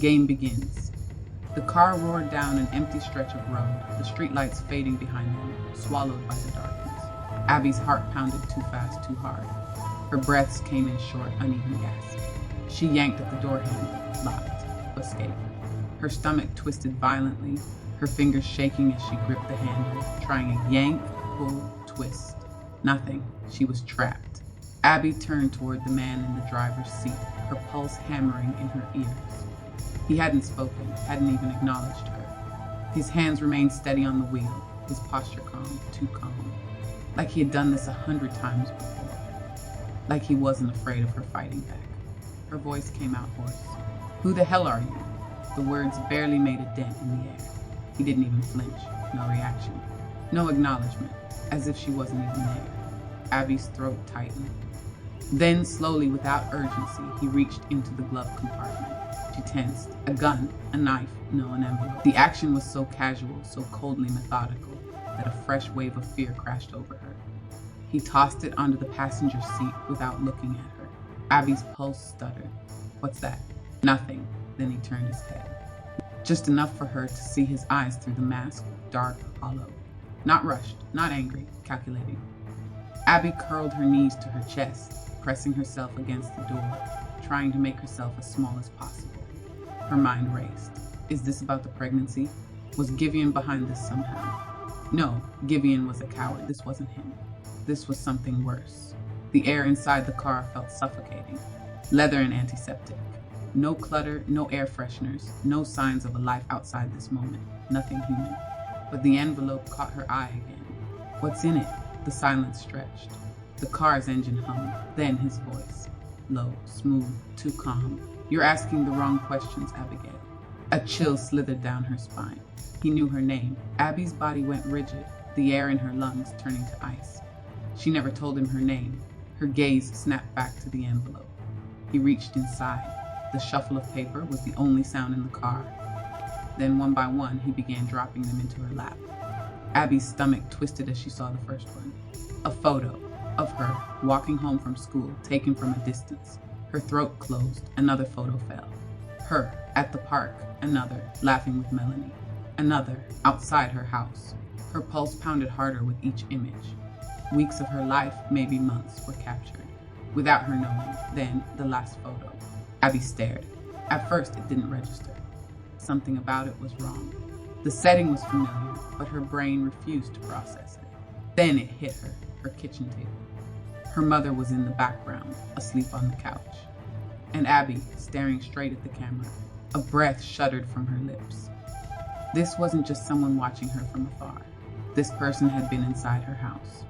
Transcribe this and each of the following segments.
game begins. The car roared down an empty stretch of road, the streetlights fading behind them, swallowed by the darkness. Abby's heart pounded too fast, too hard. Her breaths came in short, uneven gasps. She yanked at the door handle, locked, escape. Her stomach twisted violently, her fingers shaking as she gripped the handle, trying a yank, pull, twist. Nothing. She was trapped. Abby turned toward the man in the driver's seat, her pulse hammering in her ears. He hadn't spoken, hadn't even acknowledged her. His hands remained steady on the wheel, his posture calm, too calm. Like he had done this 100 times before. Like he wasn't afraid of her fighting back. Her voice came out hoarse. "Who the hell are you?" The words barely made a dent in the air. He didn't even flinch. No reaction. No acknowledgement, as if she wasn't even there. Abby's throat tightened. Then, slowly, without urgency, he reached into the glove compartment. She tensed. A gun, a knife, no, an envelope. The action was so casual, so coldly methodical, that a fresh wave of fear crashed over her. He tossed it onto the passenger seat without looking at her. Abby's pulse stuttered. "What's that?" "Nothing." Then he turned his head. Just enough for her to see his eyes through the mask, dark, hollow. Not rushed, not angry, calculating. Abby curled her knees to her chest, pressing herself against the door, trying to make herself as small as possible. Her mind raced. Is this about the pregnancy? Was Gideon behind this somehow? No, Gideon was a coward. This wasn't him. This was something worse. The air inside the car felt suffocating. Leather and antiseptic. No clutter, no air fresheners, no signs of a life outside this moment. Nothing human. But the envelope caught her eye again. What's in it? The silence stretched. The car's engine hummed. Then his voice. Low, smooth, too calm. "You're asking the wrong questions, Abigail." A chill slithered down her spine. He knew her name. Abby's body went rigid, the air in her lungs turning to ice. She never told him her name. Her gaze snapped back to the envelope. He reached inside. The shuffle of paper was the only sound in the car. Then one by one, he began dropping them into her lap. Abby's stomach twisted as she saw the first one. A photo of her walking home from school, taken from a distance. Her throat closed. Another photo fell. Her at the park. Another, laughing with Melanie. Another, outside her house. Her pulse pounded harder with each image. Weeks of her life, maybe months, were captured. Without her knowing. Then, the last photo. Abby stared. At first, it didn't register. Something about it was wrong. The setting was familiar, but her brain refused to process it. Then it hit her, her kitchen table. Her mother was in the background, asleep on the couch. And Abby, staring straight at the camera. A breath shuddered from her lips. This wasn't just someone watching her from afar. This person had been inside her house.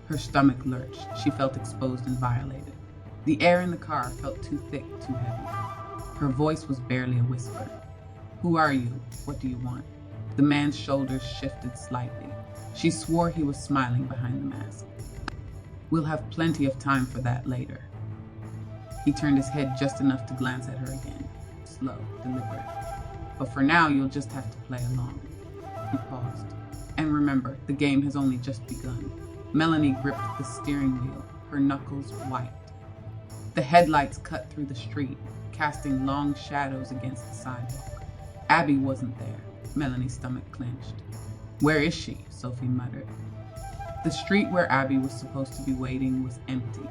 Her stomach lurched. She felt exposed and violated. The air in the car felt too thick, too heavy. Her voice was barely a whisper. "Who are you? What do you want?" The man's shoulders shifted slightly. She swore he was smiling behind the mask. "We'll have plenty of time for that later." He turned his head just enough to glance at her again. Slow, deliberate. "But for now, you'll just have to play along." He paused. "And remember, the game has only just begun." Melanie gripped the steering wheel, her knuckles white. The headlights cut through the street, casting long shadows against the sidewalk. Abby wasn't there. Melanie's stomach clenched. "Where is she?" Sophie muttered. The street where Abby was supposed to be waiting was empty.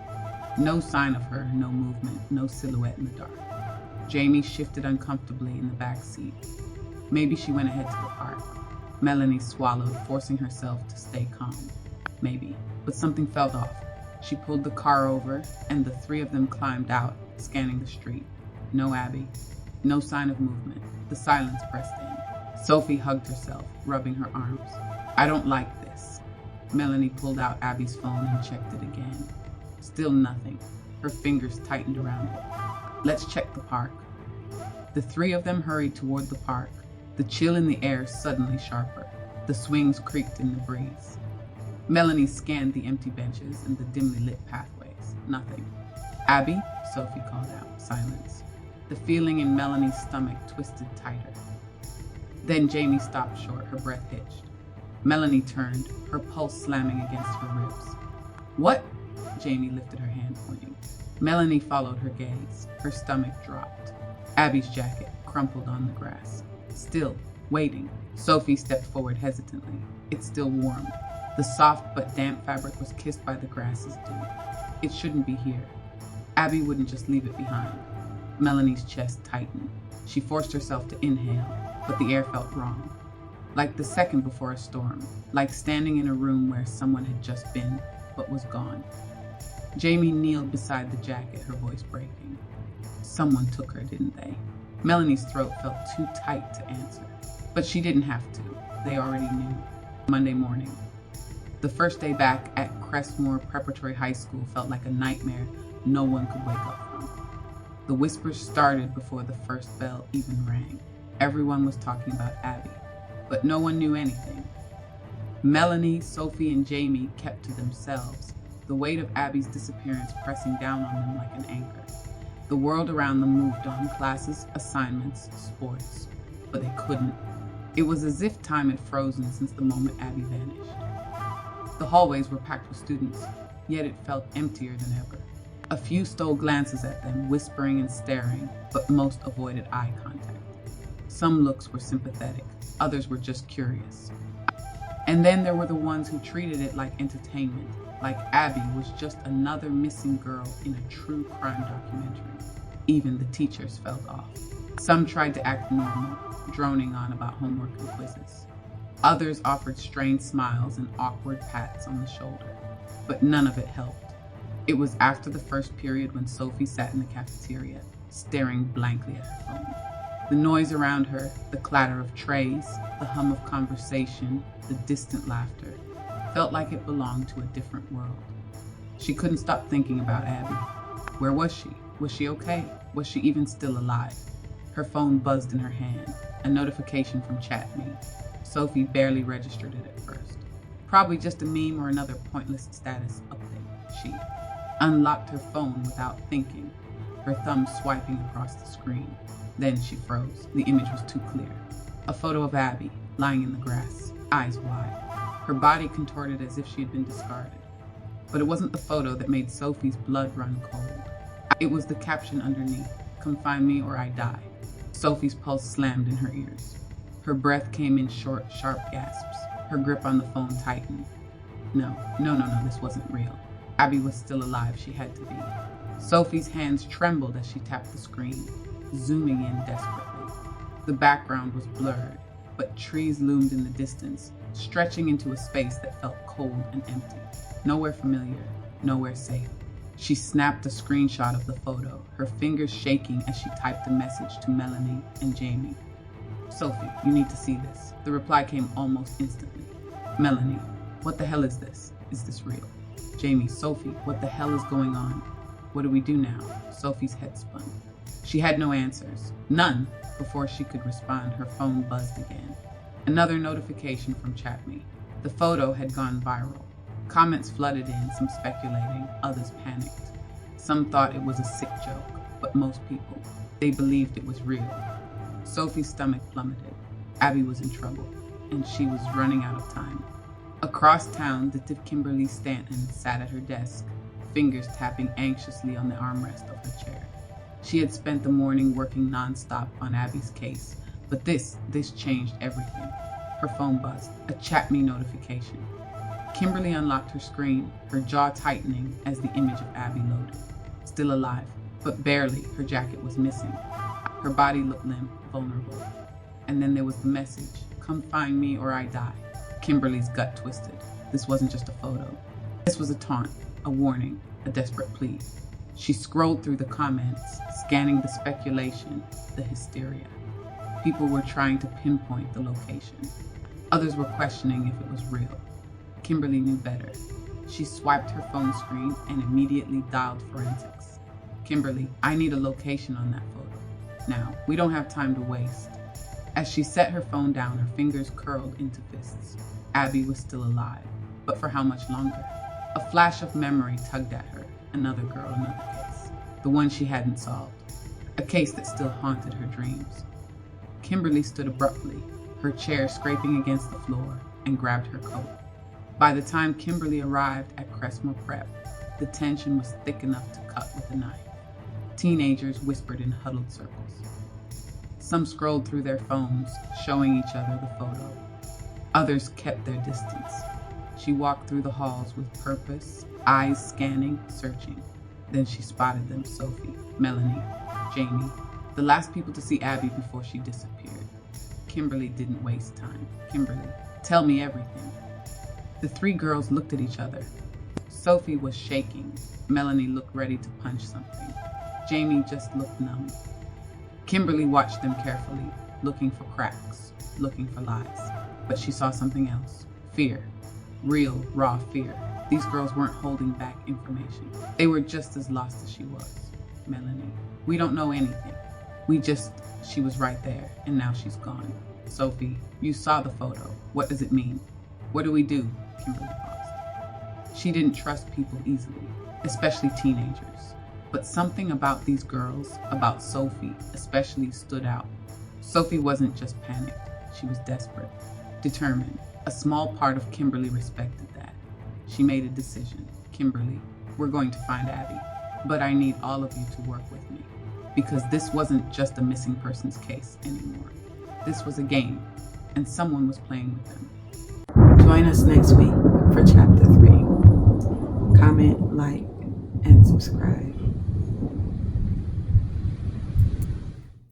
No sign of her, no movement, no silhouette in the dark. Jamie shifted uncomfortably in the back seat. Maybe she went ahead to the park. Melanie swallowed, forcing herself to stay calm. Maybe, but something felt off. She pulled the car over, and the three of them climbed out, scanning the street. No Abby. No sign of movement. The silence pressed in. Sophie hugged herself, rubbing her arms. "I don't like this." Melanie pulled out Abby's phone and checked it again. Still nothing. Her fingers tightened around it. "Let's check the park." The three of them hurried toward the park, the chill in the air suddenly sharper. The swings creaked in the breeze. Melanie scanned the empty benches and the dimly lit pathways. Nothing. "Abby?" Sophie called out. Silence. The feeling in Melanie's stomach twisted tighter. Then Jamie stopped short, her breath hitched. Melanie turned, her pulse slamming against her ribs. "What?" Jamie lifted her hand, pointing. Melanie followed her gaze. Her stomach dropped. Abby's jacket crumpled on the grass. Still, waiting, Sophie stepped forward hesitantly. It's still warm. The soft but damp fabric was kissed by the grass's dew. It shouldn't be here. Abby wouldn't just leave it behind. Melanie's chest tightened. She forced herself to inhale, but the air felt wrong. Like the second before a storm, like standing in a room where someone had just been, but was gone. Jamie kneeled beside the jacket, her voice breaking. Someone took her, didn't they? Melanie's throat felt too tight to answer, but she didn't have to. They already knew. Monday morning. The first day back at Crestmoor Preparatory High School felt like a nightmare no one could wake up from. The whispers started before the first bell even rang. Everyone was talking about Abby, but no one knew anything. Melanie, Sophie, and Jamie kept to themselves, the weight of Abby's disappearance pressing down on them like an anchor. The world around them moved on, classes, assignments, sports, but they couldn't. It was as if time had frozen since the moment Abby vanished. The hallways were packed with students, yet it felt emptier than ever. A few stole glances at them, whispering and staring, but most avoided eye contact. Some looks were sympathetic, others were just curious. And then there were the ones who treated it like entertainment, like Abby was just another missing girl in a true crime documentary. Even the teachers felt off. Some tried to act normal, droning on about homework and quizzes. Others offered strained smiles and awkward pats on the shoulder, but none of it helped. It was after the first period when Sophie sat in the cafeteria, staring blankly at her phone. The noise around her, the clatter of trays, the hum of conversation, the distant laughter, felt like it belonged to a different world. She couldn't stop thinking about Abby. Where was she? Was she okay? Was she even still alive? Her phone buzzed in her hand, a notification from ChatMe. Sophie barely registered it at first. Probably just a meme or another pointless status update. She unlocked her phone without thinking, her thumb swiping across the screen. Then she froze. The image was too clear. A photo of Abby, lying in the grass, eyes wide, her body contorted as if she had been discarded. But it wasn't the photo that made Sophie's blood run cold. It was the caption underneath, "Come find me or I die." Sophie's pulse slammed in her ears. Her breath came in short, sharp gasps. Her grip on the phone tightened. No, this wasn't real. Abby was still alive, she had to be. Sophie's hands trembled as she tapped the screen, zooming in desperately. The background was blurred, but trees loomed in the distance, stretching into a space that felt cold and empty. Nowhere familiar, nowhere safe. She snapped a screenshot of the photo, her fingers shaking as she typed a message to Melanie and Jamie. "Sophie, you need to see this." The reply came almost instantly. Melanie, "What the hell is this? Is this real?" Jamie, "Sophie, what the hell is going on? What do we do now?" Sophie's head spun. She had no answers. None. Before she could respond, her phone buzzed again. Another notification from ChatMe. The photo had gone viral. Comments flooded in, some speculating, others panicked. Some thought it was a sick joke, but most people, they believed it was real. Sophie's stomach plummeted. Abby was in trouble, and she was running out of time. Across town, Detective Kimberly Stanton sat at her desk, fingers tapping anxiously on the armrest of her chair. She had spent the morning working nonstop on Abby's case, but this changed everything. Her phone buzzed, a ChatMe notification. Kimberly unlocked her screen, her jaw tightening as the image of Abby loaded. Still alive, but barely. Her jacket was missing. Her body looked limp, vulnerable. And then there was the message, "Come find me or I die." Kimberly's gut twisted. This wasn't just a photo. This was a taunt, a warning, a desperate plea. She scrolled through the comments, scanning the speculation, the hysteria. People were trying to pinpoint the location. Others were questioning if it was real. Kimberly knew better. She swiped her phone screen and immediately dialed forensics. "Kimberly, I need a location on that photo. Now, we don't have time to waste." As she set her phone down, her fingers curled into fists. Abby was still alive, but for how much longer? A flash of memory tugged at her. Another girl, another case. The one she hadn't solved. A case that still haunted her dreams. Kimberly stood abruptly, her chair scraping against the floor, and grabbed her coat. By the time Kimberly arrived at Crestmoor Prep, the tension was thick enough to cut with a knife. Teenagers whispered in huddled circles. Some scrolled through their phones, showing each other the photo. Others kept their distance. She walked through the halls with purpose, eyes scanning, searching. Then she spotted them: Sophie, Melanie, Jamie, the last people to see Abby before she disappeared. Kimberly didn't waste time. Kimberly, tell me everything. The three girls looked at each other. Sophie was shaking. Melanie looked ready to punch something. Jamie just looked numb. Kimberly watched them carefully, looking for cracks, looking for lies. But she saw something else. Fear. Real, raw fear. These girls weren't holding back information. They were just as lost as she was. Melanie, we don't know anything. She was right there, and now she's gone. Sophie, you saw the photo. What does it mean? What do we do? Kimberly paused. She didn't trust people easily, especially teenagers. But something about these girls, about Sophie especially, stood out. Sophie wasn't just panicked. She was desperate, determined. A small part of Kimberly respected that. She made a decision. Kimberly, we're going to find Abby, but I need all of you to work with me, because this wasn't just a missing persons case anymore. This was a game, and someone was playing with them. Join us next week for Chapter 3. Comment, like, and subscribe.